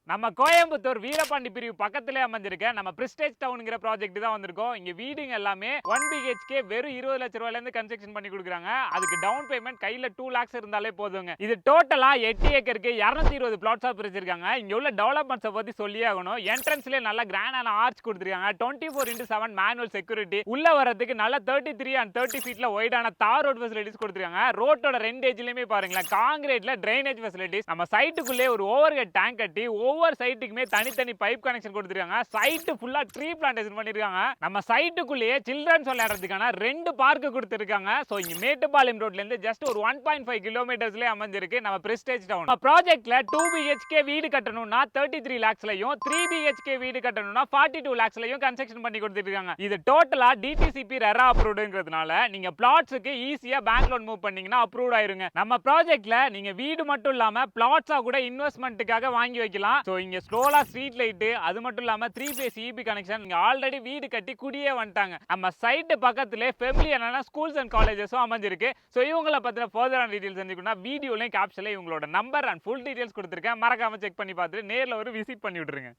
நம்ம கோயம்புத்தூர் வீரபாண்டி பிரிவு பக்கத்திலே அமைஞ்சிருக்க நம்ம பிரிஸ்டேஜ் டவுன்ங்கிற ப்ராஜெக்ட் தான் வந்திருக்கோம். இங்க வீடுங்க எல்லாமே 1 BHK வெறும் 20 லட்ச ரூபாயில இருந்து கன்ஸ்ட்ரக்ஷன் பண்ணி கொடுக்குறாங்க. அதுக்கு டவுன் பேமெண்ட் கையில 2 lakhs இருந்தாலே போதுங்க. இது டோட்டலா 8 ஏக்கருக்கு 220 பிளாட்ஸா பிரிச்சிருக்காங்க. இங்க உள்ள டெவலப்மெண்ட்ஸை பத்தி சொல்லியே ஆகணும். என்ட்ரன்ஸ்லயே நல்ல கிராண்டான ஆர்ச் கொடுத்துருக்காங்க. 24x7 manual security. உள்ள வரதுக்கு நல்ல 33 and 30 ஃபீட்ல வைடான தார் ரோட் ஃபெசிலிட்டிஸ் கொடுத்துருக்காங்க. ரோட்டோட ரெண்டு எட்ஜ்லயுமே பாருங்களேன் காங்கிரீட்ல டிரைனேஜ் ஃபெசிலிட்டிஸ். நம்ம சைட்டுக்குள்ளே ஒரு ஓவர்ஹெட் டேங்க் கட்டி ஒவ்வொரு சைட்டுக்குமே தனித்தனி பைப் கனெக்ஷன் கொடுத்துருக்காங்க. சைட்டு ஃபுல்லா ட்ரீ பிளான்டேஷன் பண்ணிருக்காங்க. நம்ம சைட்டுக்குள்ளேயே சில்ட்ரன்ஸ் விளையாடுறதுக்கான 2 பார்க் கொடுத்துருக்காங்க. சோ இங்க மேட்டுப்பாளையம் ரோட்ல இருந்து ஜஸ்ட் ஒரு 1.5 கிலோமீட்டர்ஸ்லயே அமைஞ்சிருக்கு நம்ம பிரிஸ்டேஜ் டவுன். நம்ம ப்ராஜெக்ட்ல 2 BHK வீடு கட்டணும்னா 33 lakhsலயும் 3 BHK வீடு கட்டணும்னா 42 lakhsலயும் கன்ஸ்ட்ரக்ஷன் பண்ணி கொடுத்துருக்காங்க. இது டோட்டலா DTCP ரெரா அப்ரூவ்டுங்கிறதுனால நீங்க பிளாட்ஸ்க்கு ஈஸியா பேங்க் லோன் மூவ் பண்ணீங்கன்னா அப்ரூவ் ஆயிருங்க. நம்ம ப்ராஜெக்ட்ல நீங்க வீடு மட்டும் இல்லாம பிளாட்ஸா கூட இன்வெஸ்ட்மெண்ட்டுக்காக வாங்கி வைக்கலாம். சோ இங்க ஸ்லோலா ஸ்ட்ரீட் லைட், அது மட்டும் இல்லாம 3 phase EB கனெக்ஷன். இங்க ஆல்ரெடி வீடு கட்டி குடியே வந்துட்டாங்க. நம்ம சைட் பக்கத்திலே ஃபெமிலியரான ஸ்கூல்ஸ் அண்ட் காலேஜஸும் அமைஞ்சிருக்கு. சோ இவங்கள பத்தின ஃபர்தரான டீடைல்ஸ் தெரிஞ்சுக்கணும்னா வீடியோலயும் கேப்ஷன்ல இவங்களோட நம்பர் அண்ட் ஃபுல் டீடைல்ஸ் கொடுத்திருக்கேன். மறக்காம செக் பண்ணி பார்த்துட்டு நேர்ல ஒரு விசிட் பண்ணி விட்டுருங்க.